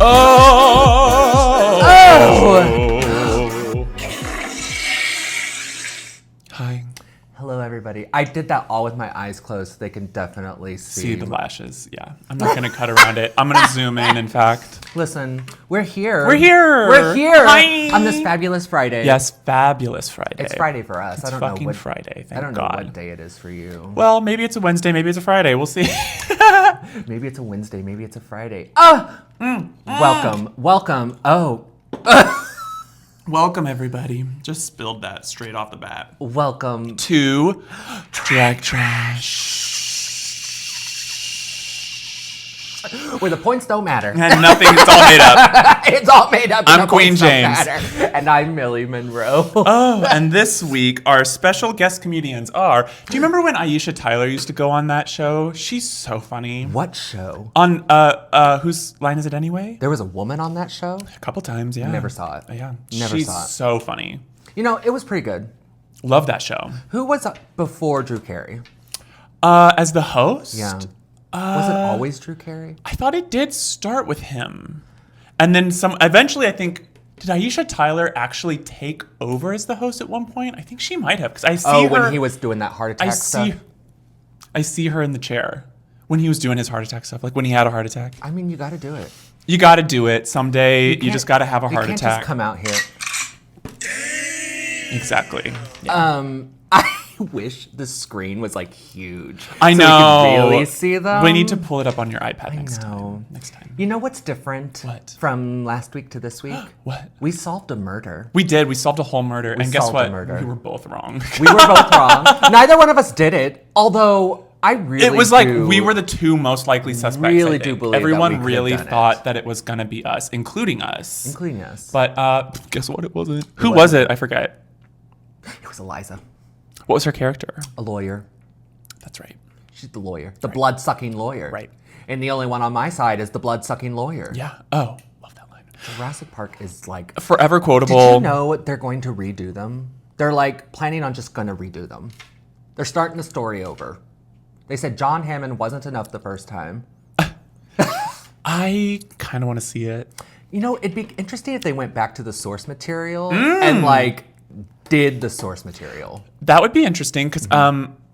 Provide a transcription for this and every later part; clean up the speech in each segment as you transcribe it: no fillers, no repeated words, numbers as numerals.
Oh! Hi. Hello, everybody. I did that all with my eyes closed so they can definitely See the lashes, yeah. I'm not going to cut around it. I'm going to zoom in fact. Listen, we're here. We're here. We're here Hi. on this fabulous Friday. Yes, fabulous Friday. It's Friday for us. It's I don't know what Friday, thank I don't God. know what day it is for you. Well, maybe it's a Wednesday, maybe it's a Friday. We'll see. Maybe it's a Wednesday, maybe it's a Friday. Welcome. Oh. Welcome, everybody. Just spilled that straight off the bat. Welcome To Drag Trash. where the points don't matter. And nothing, it's all made up. It's all made up. I'm Queen James. And I'm Millie Monroe. Oh, and this week, our special guest comedians are... Do you remember when Aisha Tyler used to go on that show? She's so funny. What show? On, Whose Line Is It Anyway? There was a woman on that show? A couple times, yeah. Never saw it. Yeah. Never saw it. She's so funny. You know, it was pretty good. Love that show. Who was before Drew Carey? As the host? Yeah. Was it always Drew Carey? I thought it did start with him. And then eventually I think, did Aisha Tyler actually take over as the host at one point? I think she might have, because I see her. When he was doing that heart attack stuff? I see her in the chair when he was doing his heart attack stuff, like when he had a heart attack. I mean, you got to do it. You got to do it someday. You just got to have a heart attack. You can't attack. just come out here. Exactly. Yeah. I wish the screen was like huge. I know. So we could really see them. We need to pull it up on your iPad next time. You know what's different from last week to this week? What? We solved a murder. We did. We solved a whole murder. And guess what? We were both wrong. We were both wrong. Neither one of us did it. Although I really It was like we were the two most likely suspects. Really do believe everyone that we really could've done thought that it was gonna be us, including us. Including us. But guess what? It wasn't. Who was it? I forget. It was Eliza. What was her character? A lawyer. That's right. She's the lawyer. The blood-sucking lawyer. Right. And the only one on my side is the blood-sucking lawyer. Yeah. Oh, love that line. Jurassic Park is like... Forever quotable. Did you know they're going to redo them? They're like planning on just going to redo them. They're starting the story over. They said John Hammond wasn't enough the first time. I kind of want to see it. You know, it'd be interesting if they went back to the source material and like did the source material. That would be interesting because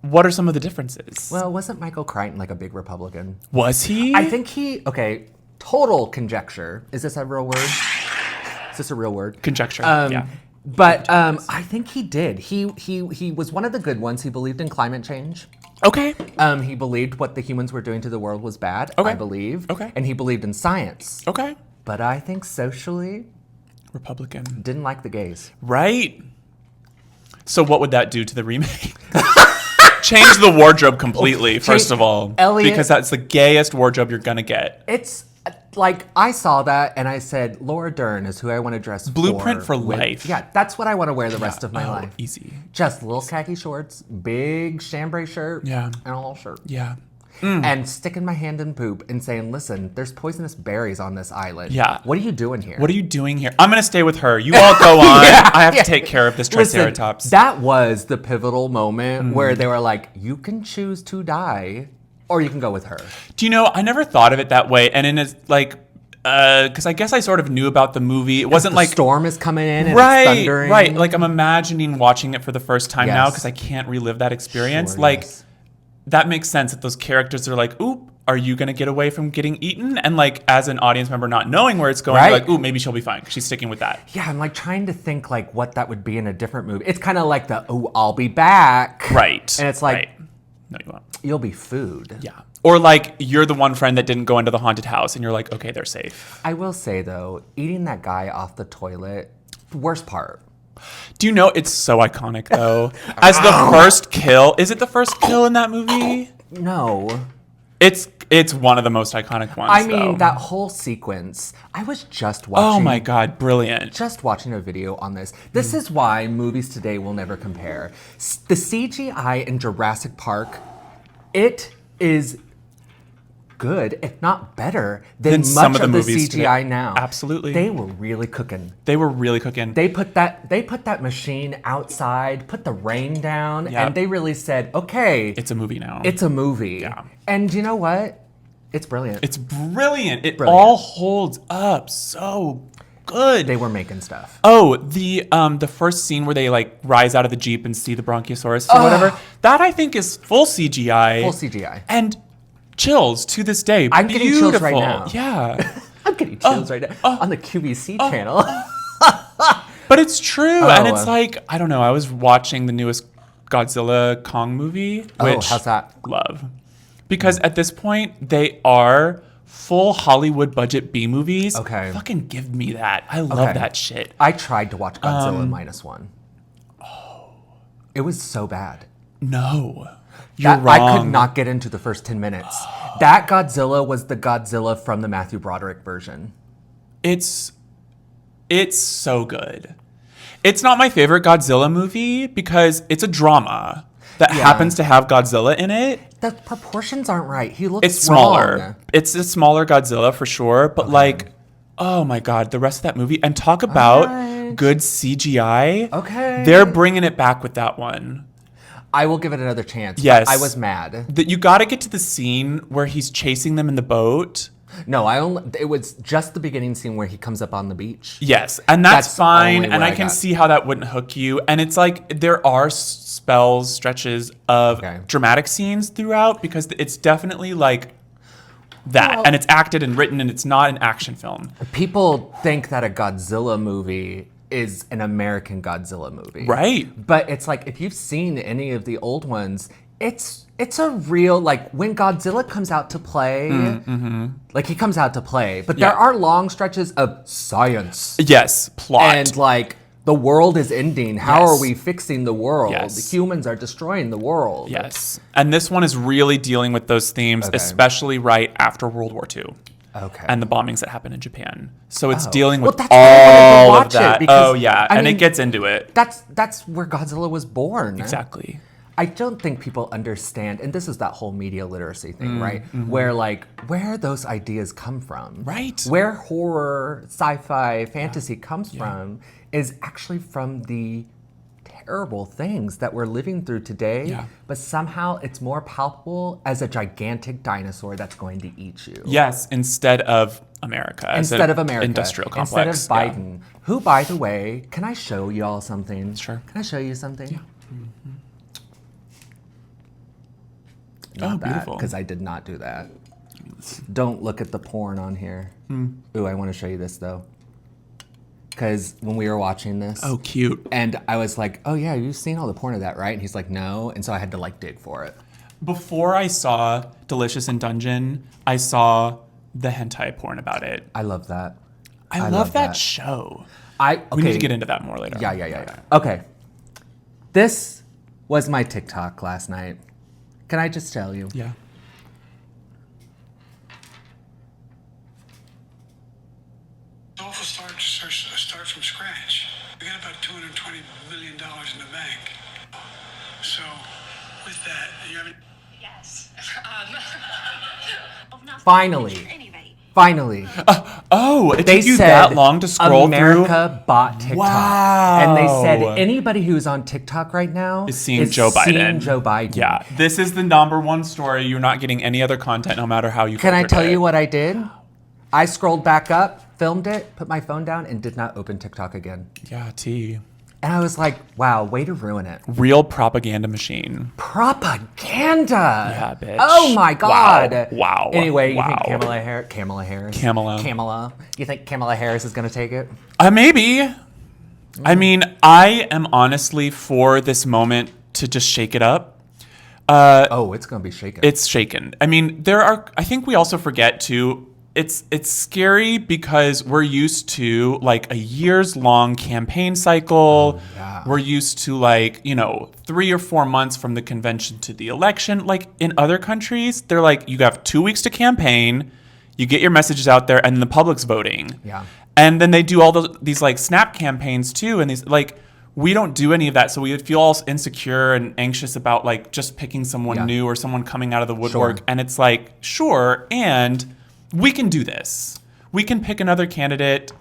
what are some of the differences? Well, wasn't Michael Crichton like a big Republican? Was he? I think okay, total conjecture. Is this a real word? Is this a real word? Conjecture, yeah. But I think he did. He was one of the good ones. He believed in climate change. Okay. He believed what the humans were doing to the world was bad, Okay. I believe. Okay. And he believed in science. Okay. But I think socially, Republican. didn't like the gays. Right. So what would that do to the remake? Change the wardrobe completely, first of all. Elliot, because that's the gayest wardrobe you're going to get. It's like, I saw that and I said, Laura Dern is who I want to dress Blueprint for with. life. Yeah, that's what I want to wear the rest of my life. Easy. Just little khaki shorts, big chambray shirt, Yeah. and a little shirt. Yeah. And sticking my hand in poop and saying, listen, there's poisonous berries on this island. Yeah. What are you doing here? What are you doing here? I'm going to stay with her. You all go on. I have to take care of this Triceratops. Listen, that was the pivotal moment where they were like, you can choose to die or you can go with her. Do you know, I never thought of it that way. And in it's like, because I guess I sort of knew about the movie. It wasn't like... the storm is coming in and right, it's thundering. Right. Like I'm imagining watching it for the first time now Yes. because I can't relive that experience. Sure, like... yes. That makes sense that those characters are like, oop, are you going to get away from getting eaten? And like, as an audience member not knowing where it's going, you're like, ooh, maybe she'll be fine because she's sticking with that. Yeah, I'm like trying to think like what that would be in a different movie. It's kind of like the, oh, I'll be back. Right. And it's like, right. No, you won't. You'll be food. Yeah. Or like, you're the one friend that didn't go into the haunted house and you're like, okay, they're safe. I will say though, eating that guy off the toilet, worst part. Do you know, it's so iconic though. As the first kill, is it the first kill in that movie? No. It's one of the most iconic ones. I mean, though. that whole sequence, I was just watching. Oh my God, brilliant. Just watching a video on this. This is why movies today will never compare. The CGI in Jurassic Park, it is good, if not better, than much some of the CGI movies today. now. Absolutely. They were really cooking. They were really cooking. They put that machine outside, put the rain down, Yeah. and they really said, okay. It's a movie now. It's a movie. Yeah. And you know what? It's brilliant. It's brilliant. It Brilliant. all holds up so good. They were making stuff. Oh, the first scene where they like rise out of the Jeep and see the Bronchiosaurus or whatever. That I think is full CGI. Full CGI. And chills to this day. I'm getting chills right Beautiful. now. Yeah. I'm getting chills right now on the QVC channel. But it's true. And it's Oh. like, I don't know, I was watching the newest Godzilla Kong movie, which how's that? love. Because at this point, they are full Hollywood budget B movies. Okay. Fucking give me that. I love Okay. that shit. I tried to watch Godzilla -1. Oh. It was so bad. No. You're That, wrong. I could not get into the first 10 minutes. That Godzilla was the Godzilla from the Matthew Broderick version. It's so good. It's not my favorite Godzilla movie because it's a drama that happens to have Godzilla in it. The proportions aren't right. He looks It's smaller. wrong. It's a smaller Godzilla for sure, but like, oh my god, the rest of that movie, and talk about Alright. good CGI. Okay. They're bringing it back with that one. I will give it another chance. but Yes. I was mad. That you got to get to the scene where he's chasing them in the boat. No, it was just the beginning scene where he comes up on the beach. Yes, and that's That's fine, only and where I I can got. see how that wouldn't hook you. And it's like there are spells, stretches of Okay. dramatic scenes throughout because it's definitely like that, Well- and it's acted and written, and it's not an action film, People think that a Godzilla movie is an American Godzilla movie. right? But it's like if you've seen any of the old ones, it's a real like when Godzilla comes out to play, like he comes out to play, but there Yeah. are long stretches of science Yes, plot. and like the world is ending. How Yes. are we fixing the world? Yes. The humans are destroying the world. Yes, and this one is really dealing with those themes, Okay. especially right after World War II. Okay. And the bombings that happened in Japan. So it's Oh. dealing Well, with that's why I wanted to all of watch it, that. because, Oh yeah, I and mean, it gets into it. that's where Godzilla was born. Exactly. I don't think people understand, and this is that whole media literacy Mm, thing, right? mm-hmm. Where those ideas come from. Right. Where horror, sci-fi, fantasy comes from is actually from the terrible things that we're living through today, Yeah. but somehow it's more palpable as a gigantic dinosaur that's going to eat you. Yes, instead of America. as Instead an of America. Industrial Instead complex. of Biden. Who, by the way, can I show you all something? Sure. Can I show you something? Yeah. Not that, beautiful. because I did not do that. Don't look at the porn on here. Hmm. Ooh, I want to show you this though. Because when we were watching this, Oh, cute. and I was like, "Oh yeah, you've seen all the porn of that, right?" And he's like, "No," and so I had to like dig for it. Before I saw Delicious in Dungeon, I saw the hentai porn about it. I love that. I love that show. We need to get into that more later. Yeah. Okay. This was my TikTok last night. Can I just tell you? Yeah. Awful start from scratch. We got about $220 million in the bank. So, with that, you have any... Yes. Finally. Oh, it They took you said that long to scroll America bought TikTok. Wow. And they said anybody who's on TikTok right now is seeing Joe Biden. seeing Joe Biden. Yeah, this is the number one story. You're not getting any other content, no matter how you. Can I filtered tell it. you what I did? I scrolled back up, filmed it, put my phone down, and did not open TikTok again. Yeah, T. And I was like, wow, way to ruin it. Real propaganda machine. Propaganda! Yeah, bitch. Oh my God! Wow. Anyway, you Wow. think Kamala Harris? Kamala. You think Kamala Harris is gonna take it? Maybe. I mean, I am honestly for this moment to just shake it up. Oh, it's gonna be shaken. It's shaken. I mean, I think we also forget too, it's scary because we're used to like a years long campaign cycle. We're used to 3 or 4 months from the convention to the election. Like in other countries, they're like, you have 2 weeks to campaign, you get your messages out there, and the public's voting. Yeah. And then they do all these like snap campaigns too, and these like we don't do any of that, so we would feel all insecure and anxious about like just picking someone new or someone coming out of the woodwork. Sure. And it's like, sure, and we can do this. We can pick another candidate,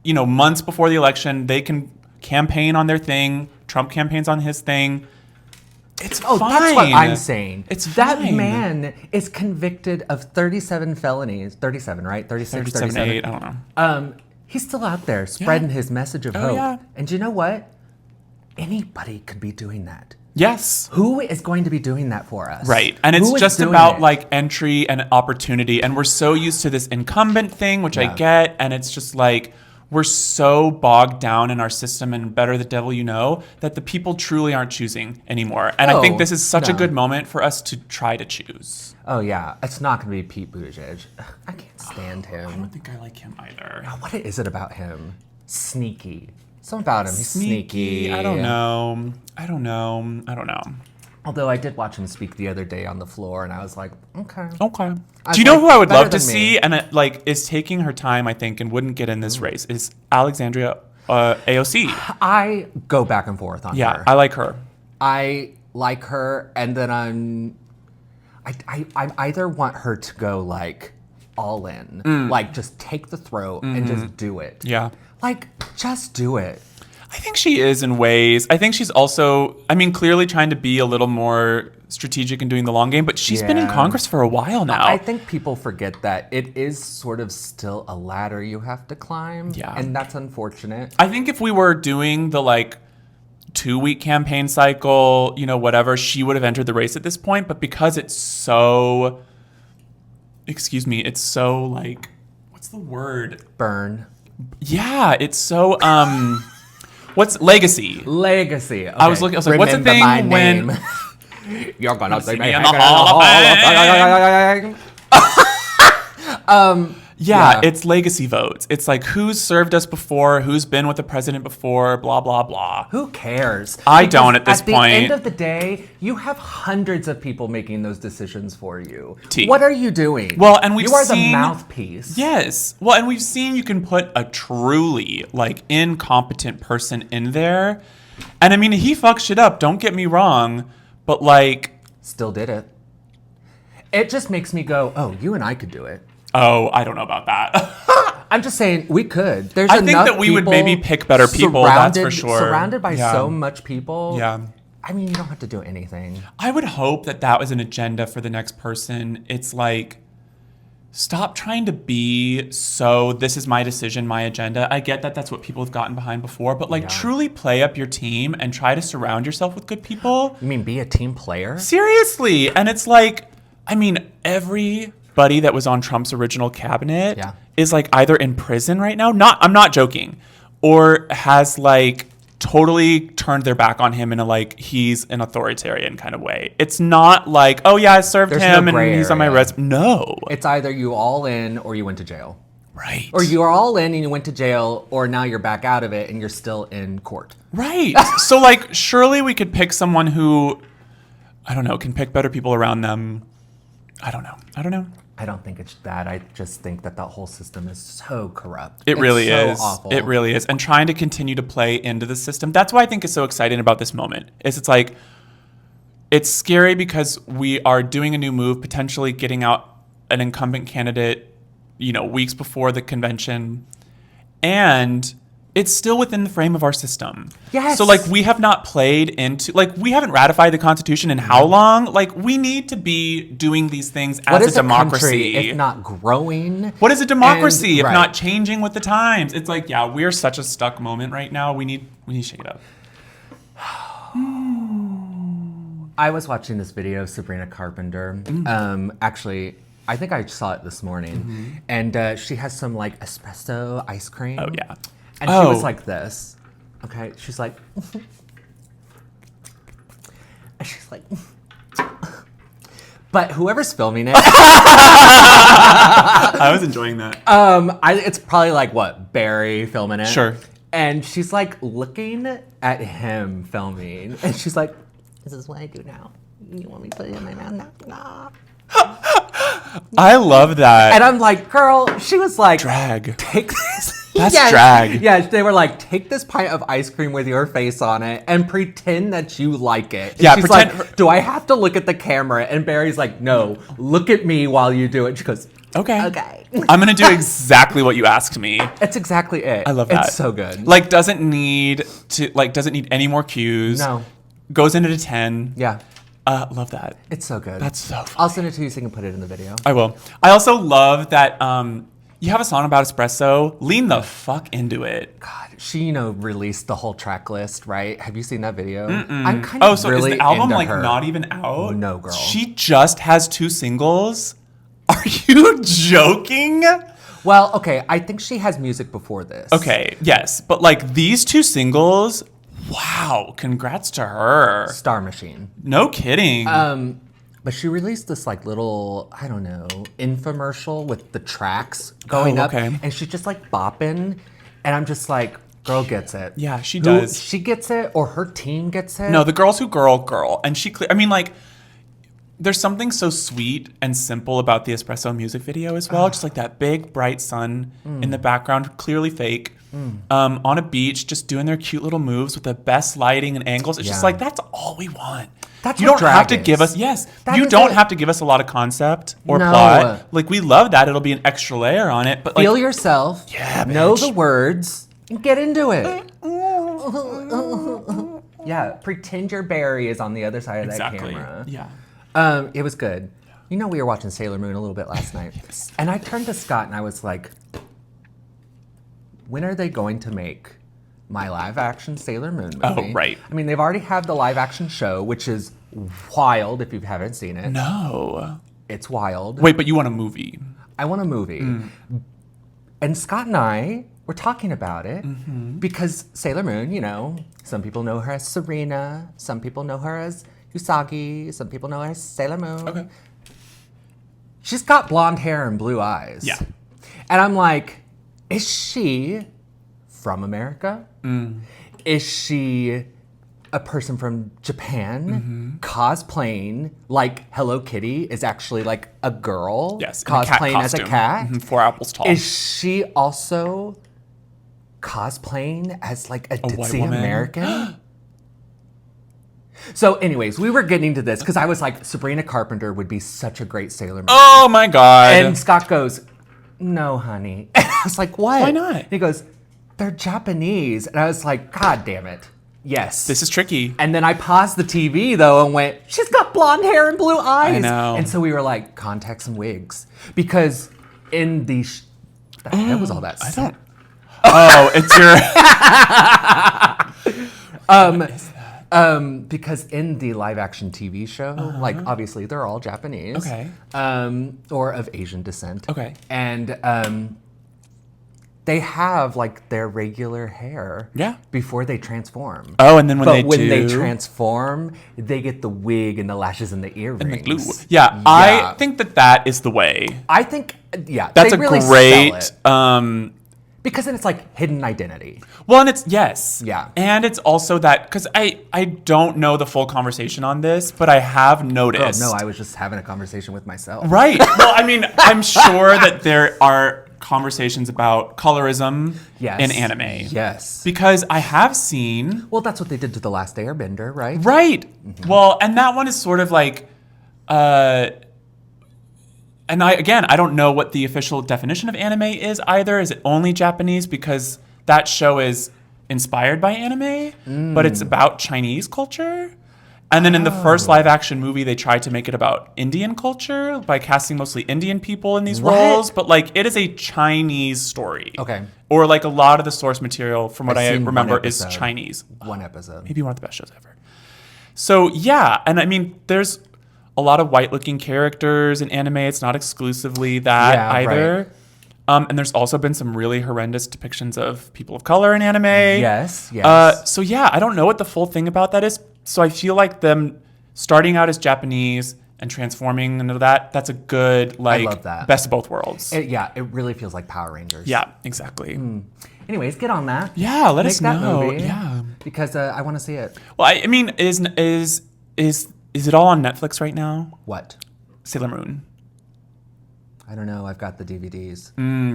months before the election. They can campaign on their thing. Trump campaigns on his thing. It's Oh, fine. that's what I'm saying. It's that fine. man is convicted of 37 felonies. 37, right? 36, 37, 8, I don't know. He's still out there spreading his message of hope. yeah. And you know what? Anybody could be doing that. Yes. Who is going to be doing that for us? Right. And it's Who is just doing about it? like entry and opportunity. And we're so used to this incumbent thing, which I get. And it's just like, we're so bogged down in our system and better the devil you know, that the people truly aren't choosing anymore. And I think this is such a good moment for us to try to choose. Oh, yeah. It's not going to be Pete Buttigieg. Ugh, I can't stand I him. don't think I like him either. What is it about him? Sneaky. Something about him. He's sneaky. I don't know. Although I did watch him speak the other day on the floor, and I was like, okay. Okay. I Do you know like, who I would better love to than me. see and it, like is taking her time, I think, and wouldn't get in this race is Alexandria AOC. I go back and forth on Yeah, her. I like her. I like her, and then I either want her to go like all in, like just take the throat and just do it. Yeah. Like, just do it. I think she is in ways. I think she's also, I mean, clearly trying to be a little more strategic and doing the long game, but she's been in Yeah. Congress for a while now. I think people forget that it is sort of still a ladder you have to climb. Yeah. And that's unfortunate. I think if we were doing the like 2-week campaign cycle, you know, whatever, she would have entered the race at this point. But because it's so, it's so like, what's the word? Burn. Yeah, it's so, what's legacy? Legacy. Okay. I was like, what's the Remember thing my when- name. You're gonna See see me me in the Hall of Fame. Yeah, it's legacy votes. It's like who's served us before, who's been with the president before, blah, blah, blah. Who cares? I Because don't at this point. At the end of the day, you have hundreds of people making those decisions for you. T. What are you doing? Well, and we've You are seen- the mouthpiece. Yes. Well, and we've seen you can put a truly like incompetent person in there. And I mean, he fucks shit up, don't get me wrong, but like, Still did it. It just makes me go, oh, you and I could do it. oh, I don't know about that. I'm just saying we could. There's I think enough that we would people maybe pick better people, that's for surrounded- sure. Surrounded by Yeah. so much people. Yeah. I mean, you don't have to do anything. I would hope that that was an agenda for the next person. It's like, stop trying to be so, this is my decision, my agenda. I get that that's what people have gotten behind before, but like truly play up your team and try to surround yourself with good people. You mean be a team player? Seriously. And it's like, I mean, everybody that was on Trump's original cabinet is like either in prison right now, I'm not joking, or has like totally turned their back on him in a like he's an authoritarian kind of way. It's not like, oh yeah, I served There's him no and gray he's on my area. resume. No. It's either you all in or you went to jail. Right. Or you are all in and you went to jail, or now you're back out of it and you're still in court. Right. So like surely we could pick someone who, I don't know, can pick better people around them. I don't know. I don't think it's that. I just think that whole system is so corrupt. It really so is. Awful. It really is. And trying to continue to play into the system. That's why I think is so exciting about this moment. It's like, it's scary because we are doing a new move, potentially getting out an incumbent candidate, you know, weeks before the convention. And it's still within the frame of our system. Yes. So like we have not played into, like we haven't ratified the Constitution in how long? Like we need to be doing these things What as is a democracy. country if not growing? What is a democracy if right. not changing with the times? It's like, yeah, we're such a stuck moment right now. We need to shake it up. I was watching this video of Sabrina Carpenter. Actually, I think I saw it this morning. And she has some like espresso ice cream. Oh yeah. And she was like this. Okay, she's like, and she's like, but whoever's filming it, I was enjoying that. it's probably like what, Barry filming it? Sure. And she's like looking at him filming, and she's like, "This is what I do now. You want me to put it in my mouth now?" Nah. I love that. And I'm like, girl, she was like, Drag. take this. That's Yes. drag. Yeah, they were like, take this pint of ice cream with your face on it and pretend that you like it. And Yeah, she's pretend- like, do I have to look at the camera? And Barry's like, no, look at me while you do it. She goes, Okay. okay. I'm gonna do exactly what you asked me. It's exactly it. I love that. It's so good. Like doesn't need any more cues. No. goes into 10. Yeah. Love that. It's so good. That's so funny. I'll send it to you so you can put it in the video. I will. I also love that you have a song about espresso. Lean the fuck into it. God, she, released the whole track list, right? Have you seen that video? I'm kind of So really is the album into her. not even out? No, girl. She just has 2 singles? Are you joking? Well, okay, I think she has music before this. Okay, yes. But these 2 singles, wow, congrats to her. Star Machine. No kidding. But she released this little, I don't know, infomercial with the tracks going up. Okay. And she's just bopping. And I'm just like, girl gets it. Yeah, she does. She gets it or her team gets it. No, the girls who girl. And she, there's something so sweet and simple about the Espresso music video as well. Just that big, bright sun in the background, clearly fake. On a beach, just doing their cute little moves with the best lighting and angles. It's just that's all we want. That's you what don't have to drag give is. us, yes, That you is don't it. have to give us a lot of concept or No. plot. We love that. It'll be an extra layer on it. But Feel yourself. Yeah, know bitch. the words and get into it. Yeah, pretend your Barry is on the other side of exactly. that camera. Yeah. It was good. We were watching Sailor Moon a little bit last night. And I turned to Scott and I was like, when are they going to make my live action Sailor Moon movie? Oh, right. They've already had the live action show, which is wild if you haven't seen it. No. It's wild. Wait, but you want a movie? I want a movie. And Scott and I were talking about it because Sailor Moon, some people know her as Serena, some people know her as Usagi, some people know her as Sailor Moon. Okay. She's got blonde hair and blue eyes. Yeah. And I'm like, is she from America? Is she a person from Japan cosplaying Hello Kitty is actually a girl? Yes, in a cat cosplaying as a costume. cat? 4 apples tall. Is she also cosplaying as a ditzy woman? American? So anyways, we were getting to this because I was like, Sabrina Carpenter would be such a great Sailor Moon. Oh my God. And Scott goes, no, honey. And I was like, what? Why not? He goes, they're Japanese. And I was like, God damn it. Yes. This is tricky. And then I paused the TV though and went, she's got blonde hair and blue eyes. I know. And so we were like, contacts and wigs. Because in the... the hell was all that? I don't... Oh, it's your... Because in the live action TV show, obviously they're all Japanese. Okay. Or of Asian descent. Okay. And they have their regular hair. Yeah. Before they transform. Oh, and then when when they they do... transform, they get the wig and the lashes and the earrings. And the glue. Yeah, I think that is the way. I think, yeah. That's they a really great... sell it. Because then it's hidden identity. Well, and it's, yes. Yeah. And it's also that, because I don't know the full conversation on this, but I have noticed. No, I was just having a conversation with myself. Right. Well, I'm sure that there are conversations about colorism in anime. Yes. Because I have seen... Well, that's what they did to The Last Airbender, right? Right. Well, and that one is sort of and I don't know what the official definition of anime is either. Is it only Japanese? Because that show is inspired by anime, but it's about Chinese culture. And then in the first live action movie, they tried to make it about Indian culture by casting mostly Indian people in these roles. But it is a Chinese story. Okay. Or a lot of the source material, from what I've I seen remember, one is episode. Chinese. One episode. Maybe one of the best shows ever. So yeah, and there's a lot of white-looking characters in anime. It's not exclusively that either. Right. And there's also been some really horrendous depictions of people of color in anime. Yes, yes. So yeah, I don't know what the full thing about that is. So I feel like them starting out as Japanese and transforming into that's a good, I love that. best of both worlds. It really feels like Power Rangers. Yeah, exactly. Anyways, get on that. Yeah, let Make us that know. movie. Yeah. Because I want to see it. Well, is it all on Netflix right now? What? Sailor Moon. I don't know. I've got the DVDs.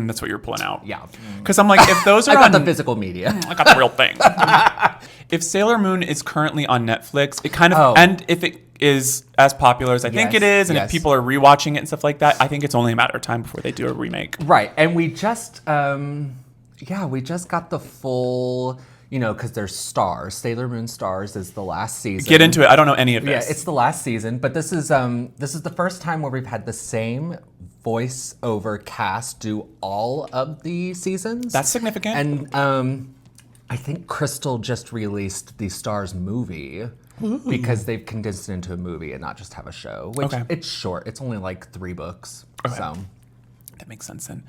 That's what you're pulling out. Yeah. Because I'm like, if those are I got on the physical media. I got the real thing. If Sailor Moon is currently on Netflix, it kind of, Oh. and if it is as popular as I think it is, and yes. if people are rewatching it and stuff like that, I think it's only a matter of time before they do a remake. Right. And we just, we just got the full, you know, because there's stars. Sailor Moon Stars is the last season. Get into it. I don't know any of this. Yeah, it's the last season, but this is the first time where we've had the same voiceover cast do all of the seasons. That's significant. And I think Crystal just released the Stars movie. Ooh. Because they've condensed it into a movie and not just have a show, which it's short. It's only like 3 books. Okay. So that makes sense then.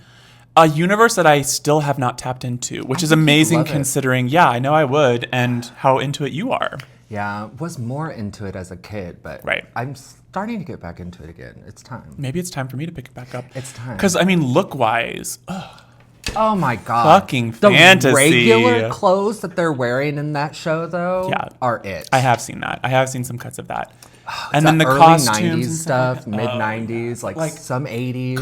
A universe that I still have not tapped into, which is amazing considering, yeah, I know I would, and how into it you are. Yeah, was more into it as a kid, but I'm starting to get back into it again. It's time. Maybe it's time for me to pick it back up. It's time. Because, I mean, look-wise, oh my God. Fucking fantasy. The regular clothes that they're wearing in that show, though, are it. I have seen that. I have seen some cuts of that. And then the early costumes 90s stuff, mid-90s, like some 80s.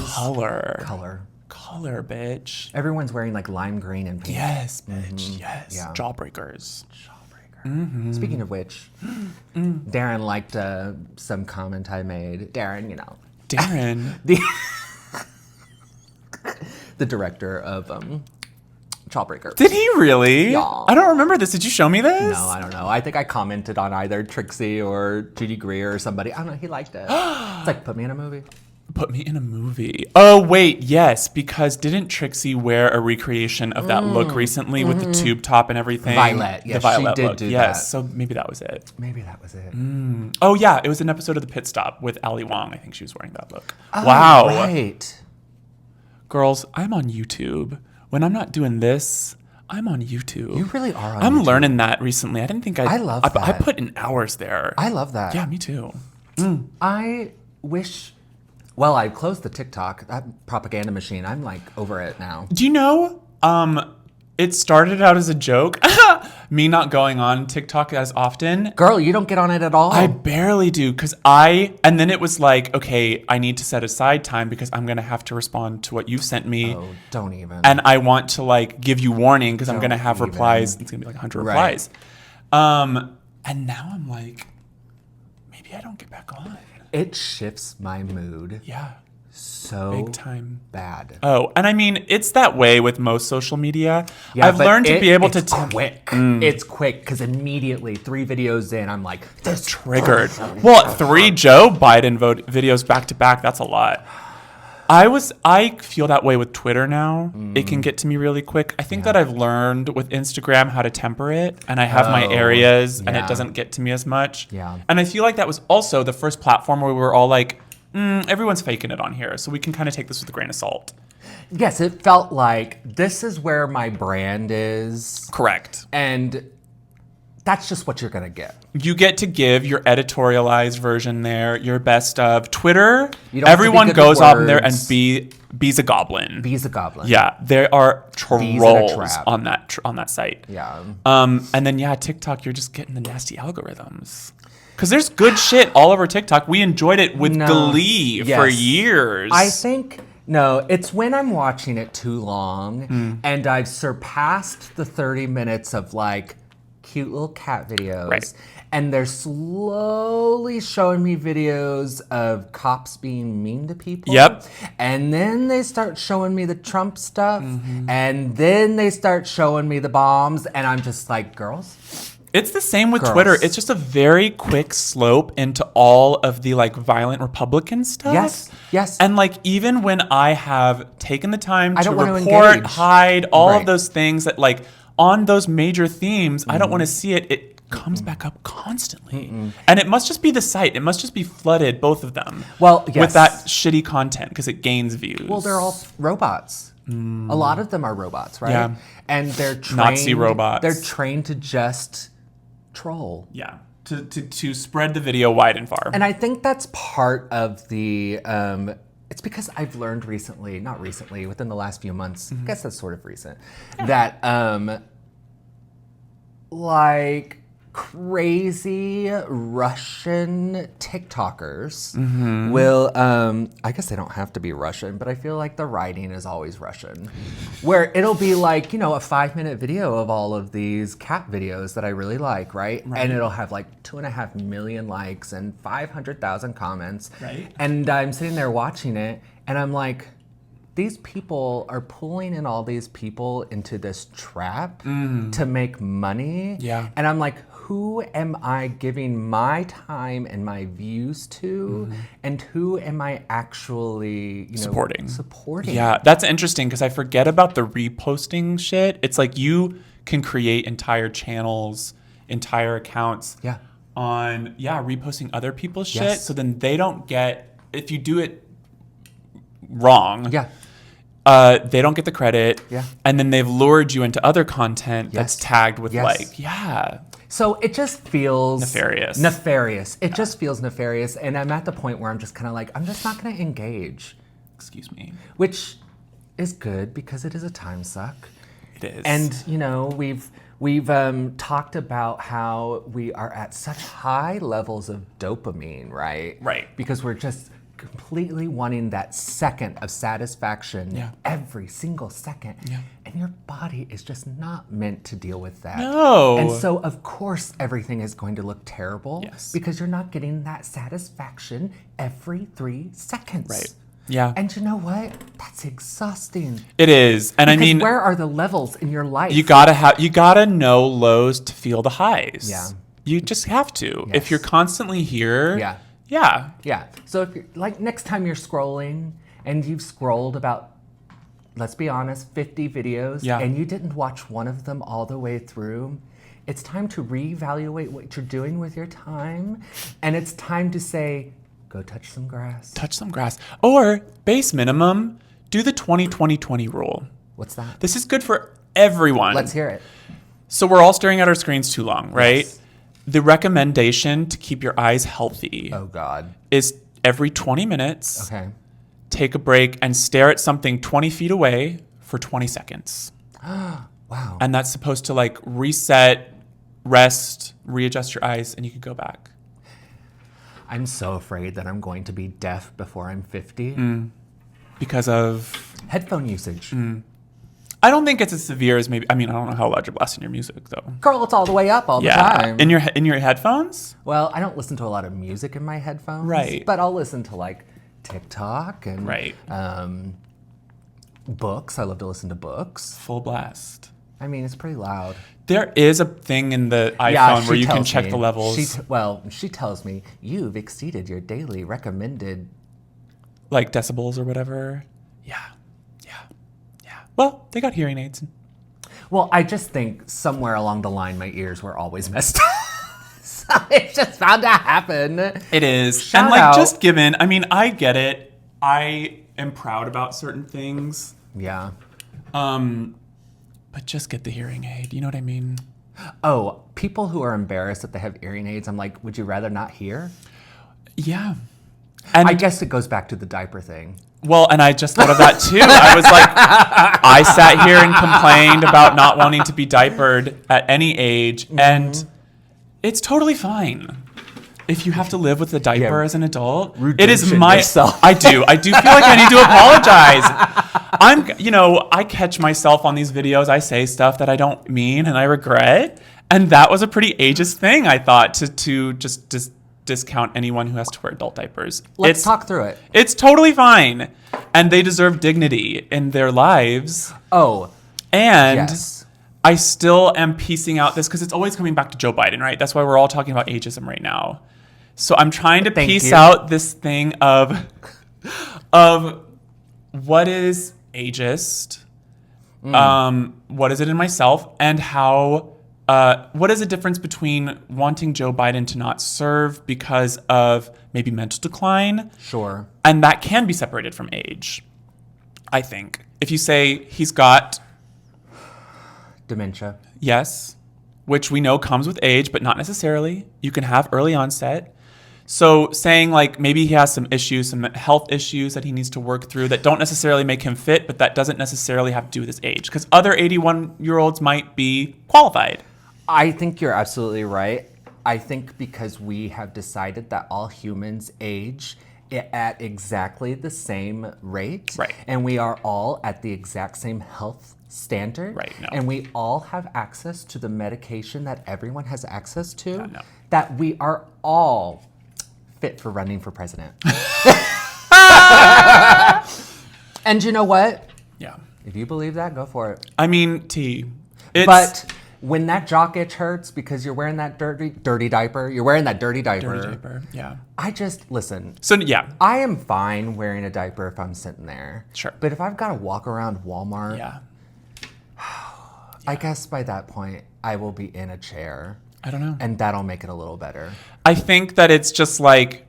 Color, bitch. Everyone's wearing like lime green and pink. Yes, bitch. Yes. Yeah. Jawbreakers. Mm-hmm. Speaking of which, Darren liked some comment I made. Darren, you know. Darren? The director of Jawbreaker. Did he really? Yeah. I don't remember this. Did you show me this? No, I don't know. I think I commented on either Trixie or Judy Greer or somebody. I don't know. He liked it. It's like, put me in a movie. Put me in a movie. Oh, wait, yes, because didn't Trixie wear a recreation of that look recently with the tube top and everything? Violet, yes, the Violet she did look. do yes, that. So maybe that was it. Oh, yeah, it was an episode of The Pit Stop with Ali Wong. I think she was wearing that look. Oh, wow. Right. Girls, I'm on YouTube. When I'm not doing this, I'm on YouTube. You really are on I'm YouTube. learning that recently. I didn't think I love that. I put in hours there. I love that. Yeah, me too. I wish... Well, I closed the TikTok, that propaganda machine. I'm like over it now. Do you know, it started out as a joke. Me not going on TikTok as often. Girl, you don't get on it at all? I barely do and then it was like, okay, I need to set aside time because I'm going to have to respond to what you've sent me. Oh, don't even. And I want to like give you warning because I'm going to have replies. It's going to be like 100 replies. And now I'm like, maybe I don't get back on. It shifts my mood. Yeah. So big time. Bad. Oh, and I mean, it's that way with most social media. Yeah, I've learned to be able to... It's quick. It's quick, because immediately, 3 videos in, I'm like, this triggered. Well, 3 Joe Biden videos back to back, that's a lot. I feel that way with Twitter now. It can get to me really quick. I think that I've learned with Instagram how to temper it, and I have my areas, and it doesn't get to me as much. Yeah. And I feel like that was also the first platform where we were all like, everyone's faking it on here, so we can kind of take this with a grain of salt. Yes, it felt like this is where my brand is. Correct. And that's just what you're going to get. You get to give your editorialized version there, your best of. Twitter, everyone goes off in there and be's a goblin. Be's a goblin. Yeah, there are trolls on that site. Yeah. And then, TikTok, you're just getting the nasty algorithms. Because there's good shit all over TikTok. We enjoyed it with Glee for years. I think... No, it's when I'm watching it too long and I've surpassed the 30 minutes of like cute little cat videos. Right. And they're slowly showing me videos of cops being mean to people. Yep. And then they start showing me the Trump stuff. And then they start showing me the bombs. And I'm just like, girls? It's the same with Twitter. It's just a very quick slope into all of the like violent Republican stuff. Yes. And like even when I have taken the time to report, engage. hide, all of those things that like on those major themes, I don't want to see it. It comes back up constantly. And it must just be the site. It must just be flooded, both of them. Well, yes. With that shitty content because it gains views. Well, they're all robots. A lot of them are robots, right? Yeah. And they're trained. Nazi robots. They're trained to just troll. Yeah. To spread the video wide and far. And I think that's part of the, it's because I've learned recently, not recently, within the last few months, I guess that's sort of recent, that like crazy Russian TikTokers will, I guess they don't have to be Russian, but I feel like the writing is always Russian, where it'll be like, a 5-minute video of all of these cat videos that I really like, right? And it'll have like 2.5 million likes and 500,000 comments. Right. And I'm sitting there watching it and I'm like, these people are pulling in all these people into this trap to make money. Yeah. And I'm like, who am I giving my time and my views to? And who am I actually, supporting? Yeah, that's interesting because I forget about the reposting shit. It's like you can create entire channels, entire accounts on, reposting other people's shit. So then they don't get, if you do it wrong, they don't get the credit. Yeah. And then they've lured you into other content that's tagged with So it just feels nefarious. It just feels nefarious. And I'm at the point where I'm just kind of like, I'm just not going to engage. Excuse me. Which is good because it is a time suck. It is. And, we've talked about how we are at such high levels of dopamine, right? Right. Because we're just completely wanting that second of satisfaction every single second. Yeah. And your body is just not meant to deal with that. No. And so, of course, everything is going to look terrible because you're not getting that satisfaction every 3 seconds. Right. Yeah. And you know what? That's exhausting. It is. And because where are the levels in your life? You gotta know lows to feel the highs. Yeah. You just have to. Yes. If you're constantly here. Yeah. So if you're, like next time you're scrolling and you've scrolled about, let's be honest, 50 videos and you didn't watch one of them all the way through, it's time to reevaluate what you're doing with your time. And it's time to say, go touch some grass. Touch some grass. Or, base minimum, do the 20-20-20 rule. What's that? This is good for everyone. Let's hear it. So we're all staring at our screens too long, right? Yes. The recommendation to keep your eyes healthy is every 20 minutes, take a break and stare at something 20 feet away for 20 seconds. Wow. And that's supposed to like reset, rest, readjust your eyes, and you can go back. I'm so afraid that I'm going to be deaf before I'm 50. Because of? Headphone usage. I don't think it's as severe as maybe. I mean, I don't know how loud you're blasting your music, though. Girl, it's all the way up all the time. In your headphones? Well, I don't listen to a lot of music in my headphones. Right. But I'll listen to like TikTok and books. I love to listen to books. Full blast. I mean, it's pretty loud. There is a thing in the iPhone where you can check the levels. She tells me, you've exceeded your daily recommended... Like decibels or whatever. Yeah. Well, they got hearing aids. Well, I just think somewhere along the line, my ears were always messed up. So it's just bound to happen. It is. Shout and out. Just given, I mean, I get it. I am proud about certain things. Yeah. But just get the hearing aid. You know what I mean? Oh, people who are embarrassed that they have hearing aids, I'm like, would you rather not hear? Yeah. And I guess it goes back to the diaper thing. Well, and I just thought of that too. I was like, I sat here and complained about not wanting to be diapered at any age, and it's totally fine. If you have to live with a diaper as an adult, it is my. Yourself. I do feel like I need to apologize. I catch myself on these videos. I say stuff that I don't mean and I regret, and that was a pretty ageist thing. I thought to just discount anyone who has to wear adult diapers. Let's talk through it. It's totally fine. And they deserve dignity in their lives. Oh. And yes. I still am piecing out this because it's always coming back to Joe Biden, right? That's why we're all talking about ageism right now. So I'm trying to piece out this thing of what is ageist, what is it in myself, and how... what is the difference between wanting Joe Biden to not serve because of maybe mental decline? Sure. And that can be separated from age, I think. If you say he's got... dementia. Yes, which we know comes with age, but not necessarily. You can have early onset. So saying like maybe he has some issues, some health issues that he needs to work through that don't necessarily make him fit, but that doesn't necessarily have to do with his age. Because other 81-year-olds might be qualified. I think you're absolutely right. I think because we have decided that all humans age at exactly the same rate. Right. And we are all at the exact same health standard. Right. No. And we all have access to the medication that everyone has access to. No. That we are all fit for running for president. And you know what? Yeah. If you believe that, go for it. I mean, But when that jock itch hurts because you're wearing that dirty diaper, dirty diaper. Yeah. Listen. So yeah. I am fine wearing a diaper if I'm sitting there. Sure. But if I've got to walk around Walmart, Yeah. I guess by that point I will be in a chair. I don't know. And that'll make it a little better. I think that it's just like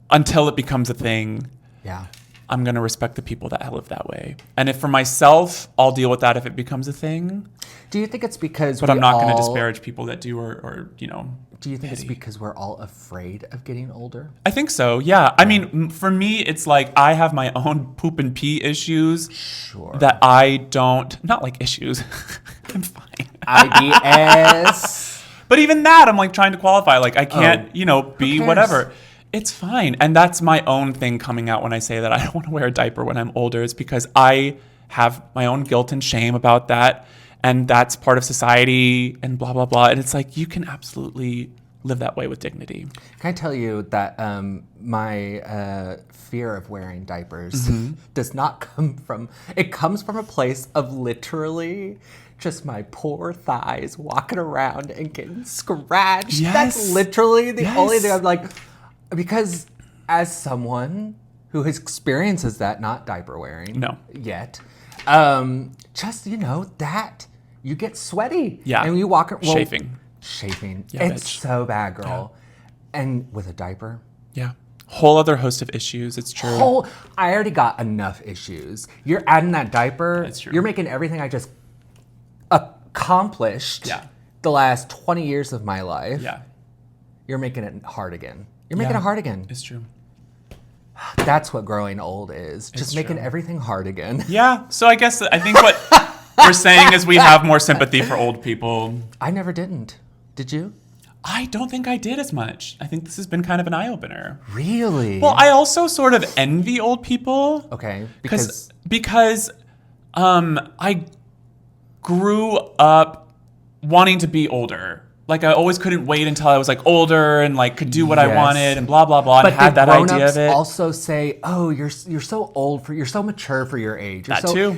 until it becomes a thing. Yeah. I'm going to respect the people that live that way. And if for myself, I'll deal with that if it becomes a thing. Do you think it's because But I'm not going to disparage people that do or you know. Do you think it's because we're all afraid of getting older? I think so, yeah. I mean, for me, it's like I have my own poop and pee issues. Sure. That I don't, not like issues. I'm fine. IBS. But even that, I'm like trying to qualify. Like I can't, be whatever. It's fine. And that's my own thing coming out when I say that I don't want to wear a diaper when I'm older. It's because I have my own guilt and shame about that. And that's part of society and blah, blah, blah. And it's like, you can absolutely live that way with dignity. Can I tell you that my fear of wearing diapers does not come from, it comes from a place of literally just my poor thighs walking around and getting scratched. Yes. That's literally the only thing I'm like, because as someone who experiences that, not diaper wearing yet, just, that you get sweaty. Yeah. And you walk, chafing. Yeah, it's bitch. so bad, girl. Yeah. And with a diaper. Yeah. Whole other host of issues. It's true. I already got enough issues. You're adding that diaper. It's true. You're making everything I just accomplished the last 20 years of my life. Yeah. You're making it hard again. You're making it hard again. It's true. That's what growing old is. Just making true. everything hard again. Yeah. So I think what we're saying is we have more sympathy for old people. I never didn't. Did you? I don't think I did as much. I think this has been kind of an eye-opener. Really? Well, I also sort of envy old people. Okay. Because I grew up wanting to be older. Like I always couldn't wait until I was like older and like could do what I wanted and blah blah blah. But and had that idea of it. Also say, "Oh, you're so old you're so mature for your age." That too.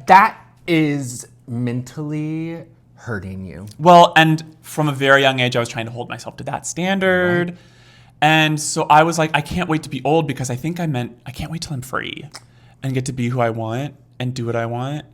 That is mentally hurting you. Well, and from a very young age, I was trying to hold myself to that standard. Right. And so I was like, I can't wait to be old because I think I meant I can't wait till I'm free and get to be who I want and do what I want.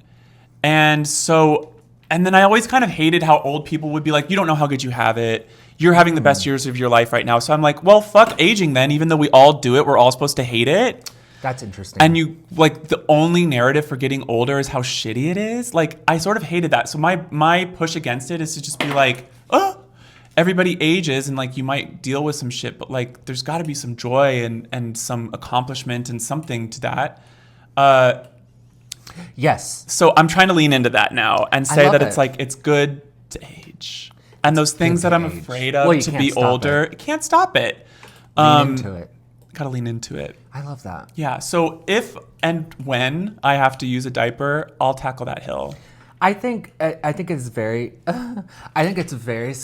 And then I always kind of hated how old people would be like, you don't know how good you have it. You're having the best years of your life right now. So I'm like, well, fuck aging then. Even though we all do it, we're all supposed to hate it. That's interesting. And the only narrative for getting older is how shitty it is. Like, I sort of hated that. So my push against it is to just be like, everybody ages and like you might deal with some shit, but like there's got to be some joy and some accomplishment and something to that. Yes. So I'm trying to lean into that now and say that it's like it's good to age. And those things that I'm afraid of to be older, can't stop it. Lean into it. Gotta lean into it. I love that. Yeah. So if and when I have to use a diaper, I'll tackle that hill. I think it's very. I think it's very.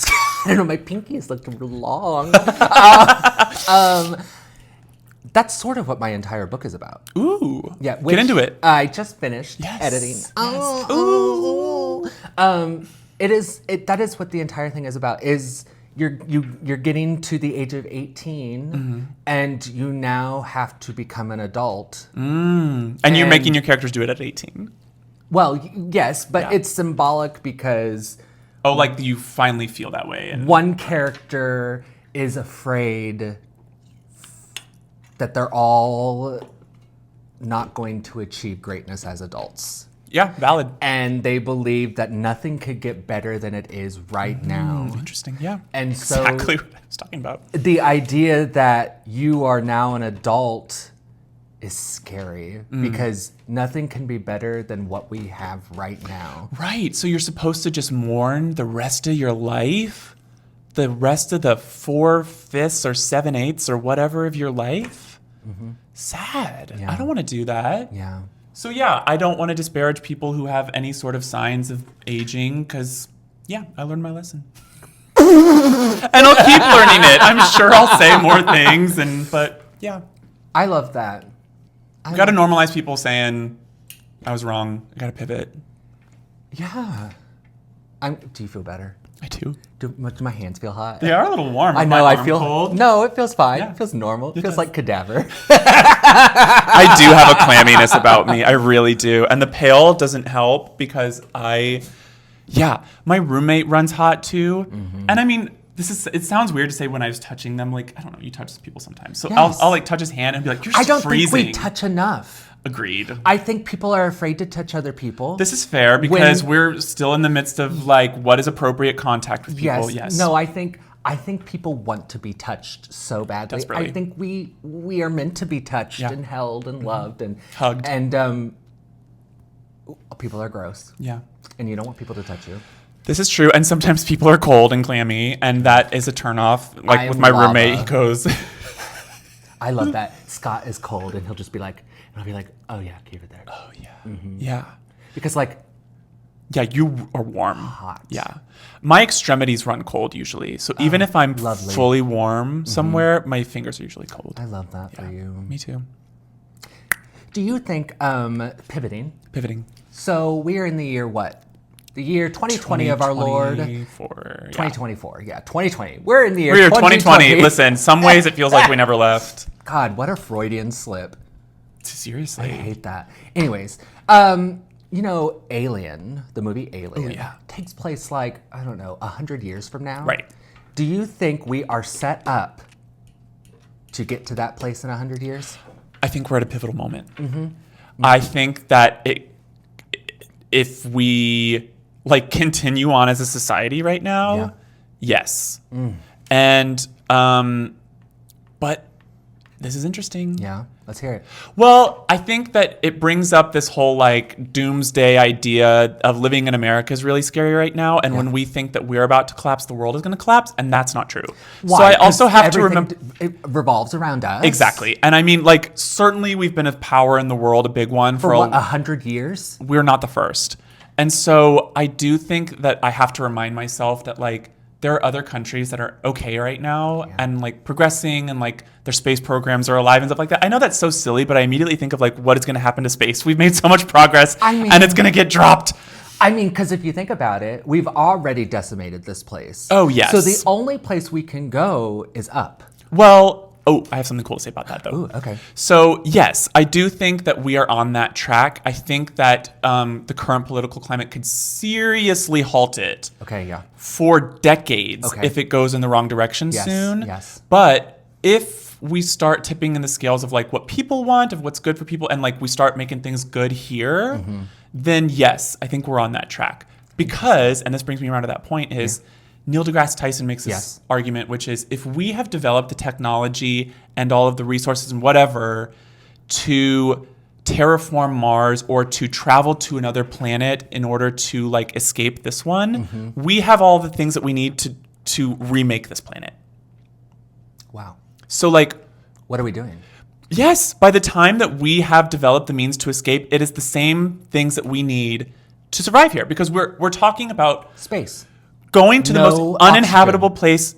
I don't know. My pinky is like really long. That's sort of what my entire book is about. Ooh. Yeah. Get into it. I just finished editing. Yes. Ooh. That is what the entire thing is about. Is you're getting to the age of 18 and you now have to become an adult. And you're making your characters do it at 18. Well, yes, but it's symbolic because... Oh, like you finally feel that way. One character is afraid that they're all not going to achieve greatness as adults. Yeah, valid. And they believe that nothing could get better than it is right now. Interesting, yeah. And so exactly what I was talking about. The idea that you are now an adult is scary because nothing can be better than what we have right now. Right. So you're supposed to just mourn the rest of your life? The rest of the 4/5 or 7/8 or whatever of your life? Sad. Yeah. I don't want to do that. Yeah. So yeah, I don't want to disparage people who have any sort of signs of aging because, yeah, I learned my lesson. And I'll keep learning it. I'm sure I'll say more things, but yeah. I love that. We've got to normalize people saying, I was wrong. I gotta pivot. Yeah. Do you feel better? I do. Do my hands feel hot? They are a little warm. I Is know. my I arm feel cold. No, it feels fine. Yeah. It feels normal. It feels does. like cadaver. I do have a clamminess about me. I really do. And the pale doesn't help because my roommate runs hot too. Mm-hmm. And I mean, it sounds weird to say when I was touching them, like, I don't know, you touch people sometimes. So Yes. I'll like touch his hand and be like, you're I don't freezing. think we touch enough. Agreed. I think people are afraid to touch other people. This is fair because we're still in the midst of like what is appropriate contact with people. Yes. No, I think people want to be touched so badly. Desperately. I think we are meant to be touched and held and loved and Hugged. And people are gross. Yeah. And you don't want people to touch you. This is true. And sometimes people are cold and clammy, and that is a turnoff. Like I with am my lava. roommate, he goes, I love that. Scott is cold and he'll just be like, and I'll be like, oh yeah, keep it there. oh yeah. Yeah. Because like, Yeah, you are warm. Hot. Yeah. My extremities run cold usually. So even if I'm lovely. fully warm somewhere, my fingers are usually cold. I love that for you. Me too. Do you think, pivoting, Pivoting. so we're in the year what? The year 2020 of our Lord. 2024. 2024, yeah, 2020. We're in the year We're 2020. Listen, some ways it feels like we never left. God, what a Freudian slip. Seriously. I hate that. Anyways, Alien, the movie Alien, takes place like, I don't know, 100 years from now. Right. Do you think we are set up to get to that place in 100 years? I think we're at a pivotal moment. I think that if we like continue on as a society right now, yes. And but this is interesting. Yeah, let's hear it. Well, I think that it brings up this whole like doomsday idea of living in America is really scary right now. And when we think that we're about to collapse, the world is going to collapse, and that's not true. Why? So I also 'Cause have to everything remember. it revolves around us. Exactly. And I mean, like, certainly we've been of power in the world, a big one. For what, 100 years? We're not the first. And so I do think that I have to remind myself that, like, there are other countries that are okay right now and, like, progressing and, like, their space programs are alive and stuff like that. I know that's so silly, but I immediately think of, like, what is going to happen to space. We've made so much progress and it's going to get dropped. I mean, because if you think about it, we've already decimated this place. Oh, yes. So the only place we can go is up. Well, I have something cool to say about that, though. Ooh, okay. So, yes, I do think that we are on that track. I think that the current political climate could seriously halt it Okay, yeah. for decades Okay. if it goes in the wrong direction Yes, soon. yes. But if we start tipping in the scales of like what people want, of what's good for people, and like we start making things good here, then yes, I think we're on that track. Because, and this brings me around to that point, is Neil deGrasse Tyson makes this argument, which is if we have developed the technology and all of the resources and whatever to terraform Mars or to travel to another planet in order to like escape this one, we have all the things that we need to remake this planet. Wow. So like, What are we doing? yes, by the time that we have developed the means to escape, it is the same things that we need to survive here, because we're talking about Space. going to the No most uninhabitable place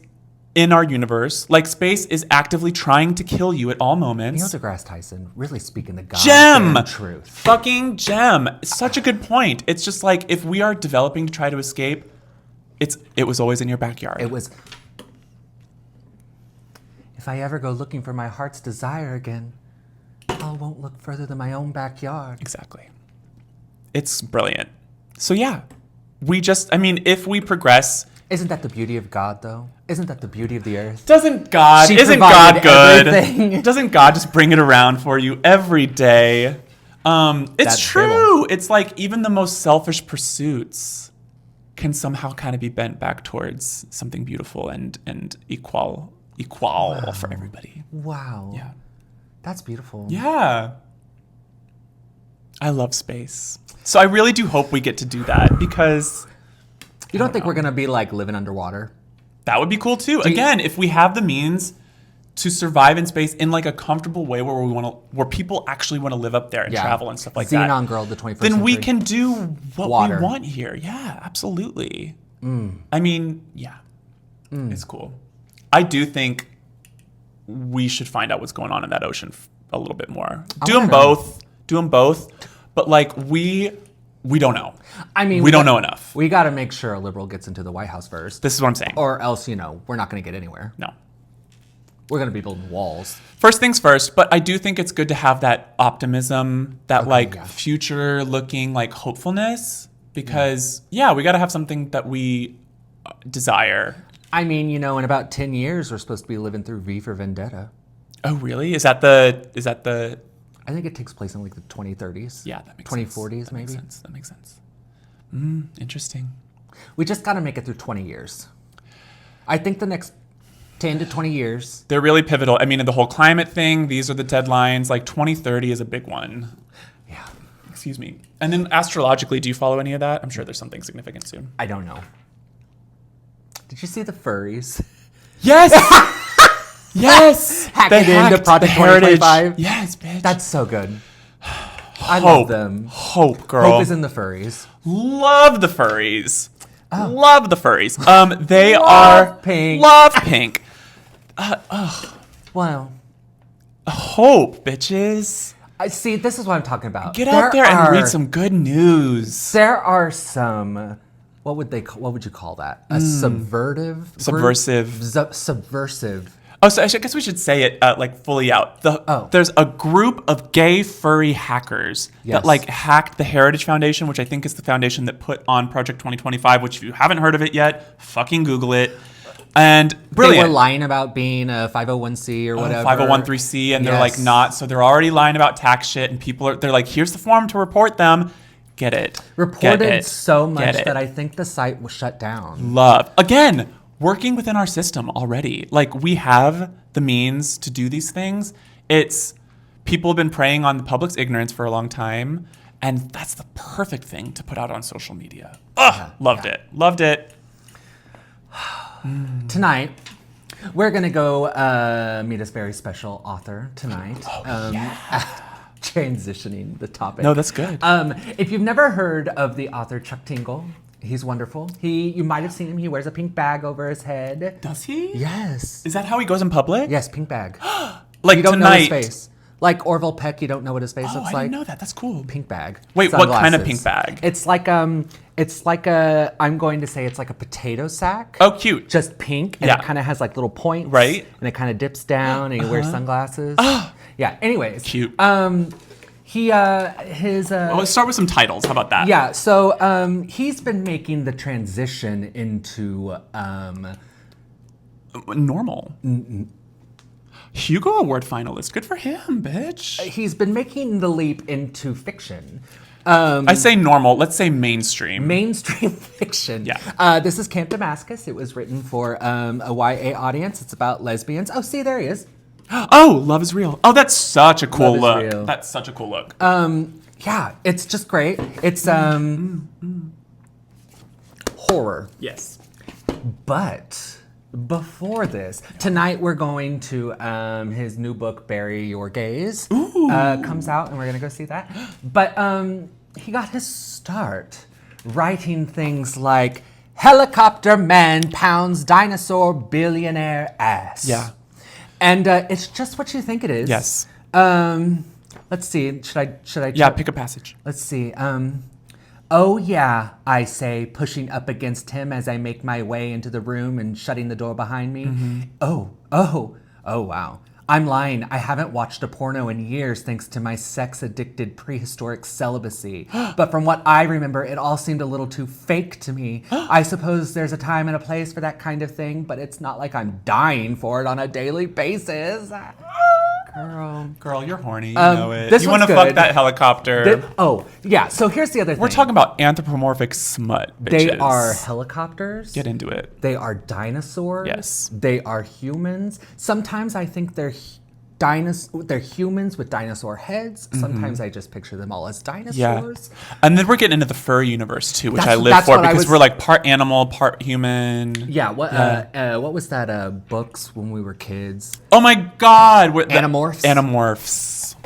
in our universe. Like, space is actively trying to kill you at all Neil moments. deGrasse Tyson really speaking the Gem! goddamn truth. Fucking gem. Such a good point. It's just like, if we are developing to try to escape, it was always in your backyard. It was, if I ever go looking for my heart's desire again, I won't look further than my own backyard. Exactly. It's brilliant. So yeah, if we progress, Isn't that the beauty of God, though? Isn't that the beauty of the earth? isn't God provided good? everything. Doesn't God just bring it around for you every day? It's That's true. It's like even the most selfish pursuits can somehow kind of be bent back towards something beautiful and equal for everybody. Wow. Yeah. That's beautiful. Yeah. I love space. So I really do hope we get to do that, because You don't think we're going to be like living underwater? that would be cool too. Again, if we have the means to survive in space in like a comfortable way where people actually want to live up there and travel and stuff like that. Xenon Girl, the 21st Then we century. can do what Water. we want here. Yeah, absolutely. I mean, yeah, it's cool. I do think we should find out what's going on in that ocean a little bit more. Do them wanna know. both. But like we don't know. I mean, we don't know enough. We got to make sure a liberal gets into the White House first. This is what I'm saying. Or else, we're not going to get anywhere. No. We're going to be building walls. First things first, but I do think it's good to have that optimism, that future looking like hopefulness, because we got to have something that we desire. I mean, in about 10 years, we're supposed to be living through V for Vendetta. Oh, really? Is that the I think it takes place in like the 2030s. Yeah, that makes 2040s, sense. maybe. That makes sense. Interesting. We just got to make it through 20 years. I think the next 10 to 20 years. They're really pivotal. I mean, in the whole climate thing, these are the deadlines. Like 2030 is a big one. Yeah. Excuse me. And then astrologically, do you follow any of that? I'm sure there's something significant soon. I don't know. Did you see the furries? Yes! Yes! Hack it into Project 2025. Yes, bitch. That's so good. I love them. Hope, girl. Hope is in the furries. Love the furries. Love the furries. They are pink. Love pink. Wow. Hope, bitches. I see. This is what I'm talking about. Get out there and read some good news. There are some. What would you call that? A subversive. Oh, so I guess we should say it fully out. There's a group of gay furry hackers that hacked the Heritage Foundation, which I think is the foundation that put on Project 2025, which if you haven't heard of it yet, fucking Google it. And brilliant. They were lying about being a 501c or whatever. 501(c), and they're like not. So they're already lying about tax shit, and they're like, here's the form to report them. Get it. Reported so much that I think the site was shut down. Again, working within our system already. Like, we have the means to do these things. People have been preying on the public's ignorance for a long time, and that's the perfect thing to put out on social media. Loved it. Tonight, we're going to go meet this very special author tonight. Transitioning the topic. No, that's good. If you've never heard of the author Chuck Tingle, he's wonderful. You might have seen him. He wears a pink bag over his head. Does he? Yes. Is that how he goes in public? Yes, pink bag. Like you don't tonight. know his face. Like Orville Peck, you don't know what his face looks like. I didn't know that. That's cool. Pink bag. Wait, Sunglasses. what kind of pink bag? It's like I'm going to say it's like a potato sack. Oh, cute. Just pink, and it kind of has like little points. Right. And it kind of dips down, and he wears sunglasses. Yeah. Anyways. Cute. Let's start with some titles. How about that? Yeah. So he's been making the transition into normal. Hugo Award finalist. Good for him, bitch. He's been making the leap into fiction. I say normal. Let's say mainstream. Mainstream fiction. Yeah. This is Camp Damascus. It was written for a YA audience. It's about lesbians. Oh, see, there he is. Oh, Love is Real. Oh, that's such a cool look. Real. That's such a cool look. Yeah, it's just great. It's horror. Yes. But before this, tonight we're going to his new book, Bury Your Gaze. Comes out, and we're going to go see that. But he got his start writing things like Helicopter Man Pounds Dinosaur Billionaire Ass. Yeah. And it's just what you think it is. Yes. Let's see. Should I? Yeah, pick a passage. Let's see. Oh yeah, I say, pushing up against him as I make my way into the room and shutting the door behind me. Mm-hmm. Oh wow. I'm lying. I haven't watched a porno in years thanks to my sex-addicted prehistoric celibacy. But from what I remember, it all seemed a little too fake to me. I suppose there's a time and a place for that kind of thing, but it's not like I'm dying for it on a daily basis. Girl, you're horny. You know it. This You want to fuck that helicopter. Yeah. So here's the other thing. We're talking about anthropomorphic smut, bitches. They are helicopters. Get into it. They are dinosaurs. Yes. They are humans. Sometimes I think they're humans with dinosaur heads. Sometimes I just picture them all as dinosaurs. Yeah. And then we're getting into the furry universe too, which I live that's for what because we're like part animal, part human. Yeah. What was that? Books when we were kids. Oh my God. Animorphs. Animorphs.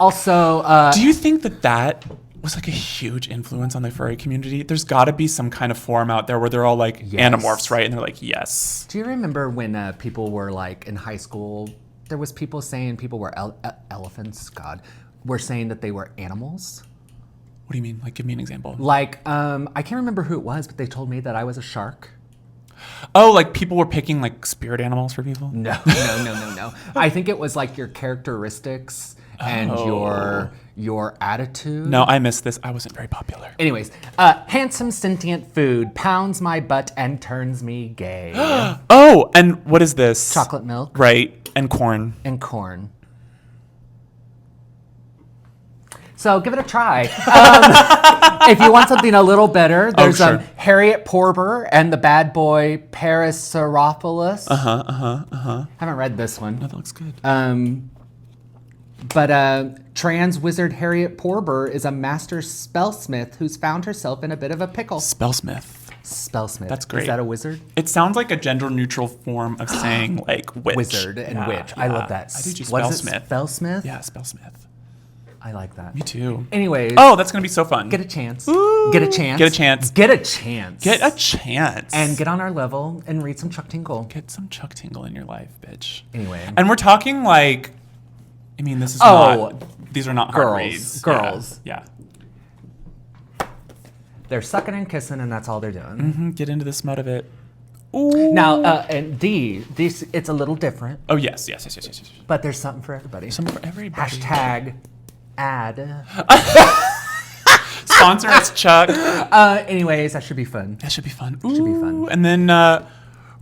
Also. Do you think that was like a huge influence on the furry community? There's got to be some kind of forum out there where they're all like Animorphs, right? And they're like, yes. Do you remember when people were like in high school? There was people saying people were elephants. God, were saying that they were animals. What do you mean? Like, give me an example. Like, I can't remember who it was, but they told me that I was a shark. Oh, like people were picking like spirit animals for people? No. I think it was like your characteristics and your attitude. No, I missed this. I wasn't very popular. Anyways, handsome sentient food pounds my butt and turns me gay. Oh, and what is this? Chocolate milk. Right, and corn. And corn. So give it a try. If you want something a little better, there's sure. Harriet Porber and the bad boy Parasaurolophus. Haven't read this one. That looks good. But trans wizard Harriet Porber is a master spellsmith who's found herself in a bit of a pickle. Spellsmith. Spellsmith. That's great. Is that a wizard? It sounds like a gender neutral form of saying like witch. Wizard and Yeah, witch. I love that. I do too. What is it? Spellsmith. Spellsmith? Yeah, Spellsmith. I like that. Me too. Anyways. Oh, that's gonna be so fun. Get a chance. Ooh. Get a chance. Get a chance. Get a chance. Get a chance. And get on our level and read some Chuck Tingle. Get some Chuck Tingle in your life, bitch. Anyway. And we're talking like, I mean, this is these are not hard girls. reads. Girls. Yeah. They're sucking and kissing, and that's all they're doing. Mm-hmm. Get into the smut of it. Ooh. Now, and this it's a little different, Oh yes. but there's something for everybody. Something for everybody. Hashtag ad. Sponsor us, Chuck. Anyways, that should be fun. That should be fun. Should be fun. And then we're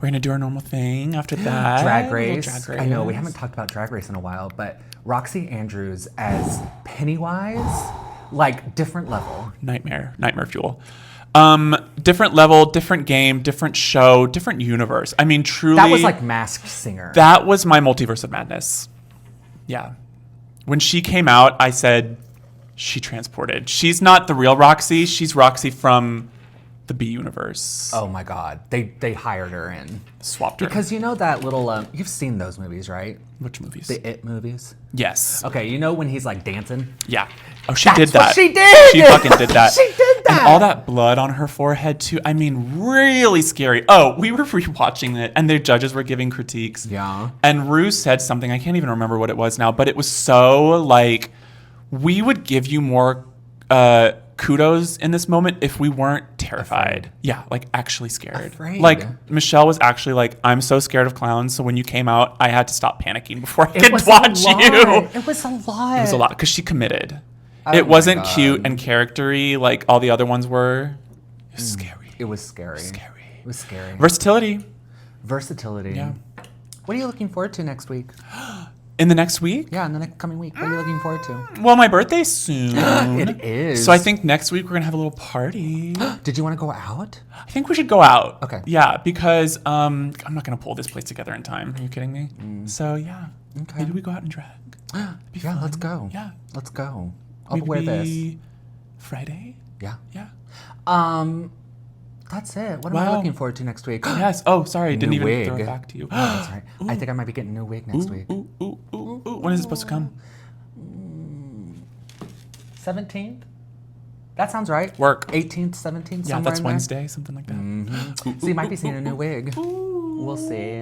gonna do our normal thing after that. Drag Little race. Drag race. I know we haven't talked about Drag Race in a while, but Roxy Andrews as Pennywise, like different level. Nightmare fuel. Different level, different game, different show, different universe. I mean, truly. That was like Masked Singer. That was my multiverse of madness. Yeah. When she came out, I said, she transported. She's not the real Roxy. She's Roxy from the B universe. Oh my God, they hired her in. Swapped her. Because you know that little, you've seen those movies, right? Which movies? The It movies. Yes. Okay, you know when he's like dancing? Yeah. Oh, she did That's that. what she did! She fucking did that. She did that! And all that blood on her forehead, too. I mean, really scary. Oh, we were rewatching it, and the judges were giving critiques. Yeah. And Rue said something, I can't even remember what it was now, but it was so, like, we would give you more kudos in this moment if we weren't terrified. Yeah, like, actually scared. Afraid. Like, Michelle was actually like, I'm so scared of clowns, so when you came out, I had to stop panicking before I could watch you. It was a lot. It was a lot because she committed. Oh It my wasn't God. cute and charactery like all the other ones were. It was scary. It was scary. Scary. It was scary. Versatility. Versatility. Yeah. What are you looking forward to next week? In the next week? Yeah, in the next coming week. What are you looking forward to? Well, my birthday's soon. It is. So I think next week we're gonna have a little party. Did you want to go out? I think we should go out. Okay. Yeah, because I'm not gonna pull this place together in time. Are you kidding me? So yeah. Okay. Maybe we go out and drag. Be Yeah, fun. let's go. Yeah. Let's go. I'll wear Maybe this. Friday? Yeah. Yeah. That's it. What am I Wow. looking forward to next week? Yes. Oh, sorry. Didn't New even wig. throw it back to you. Oh, that's right. I think I might be getting a new wig next week. Ooh. When is it supposed to come? 17th? That sounds right. Work. 18th, 17th, Yeah, somewhere that's in there. Wednesday, something like that. So you might be seeing a new wig. We'll see.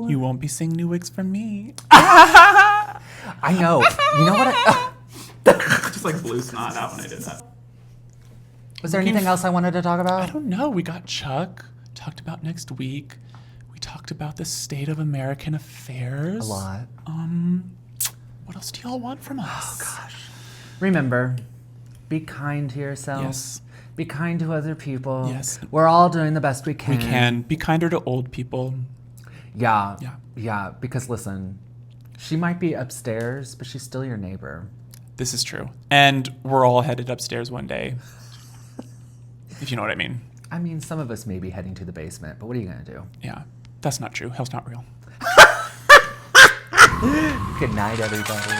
You won't be seeing new wigs from me. I know. You know what? Just like blue snot out when I did that. Was there anything else I wanted to talk I about? don't know. We got Chuck. Talked about next week. We talked about the state of American affairs. A lot. What else do y'all want from us? Oh gosh. Remember, be kind to yourself. Yes. Be kind to other people. Yes. We're all doing the best we can. We can be kinder to old people. Yeah. Yeah. Yeah. Because listen, she might be upstairs, but she's still your neighbor. This is true. And we're all headed upstairs one day. If you know what I mean. I mean, some of us may be heading to the basement, but what are you going to do? Yeah. That's not true. Hell's not real. Good night, everybody.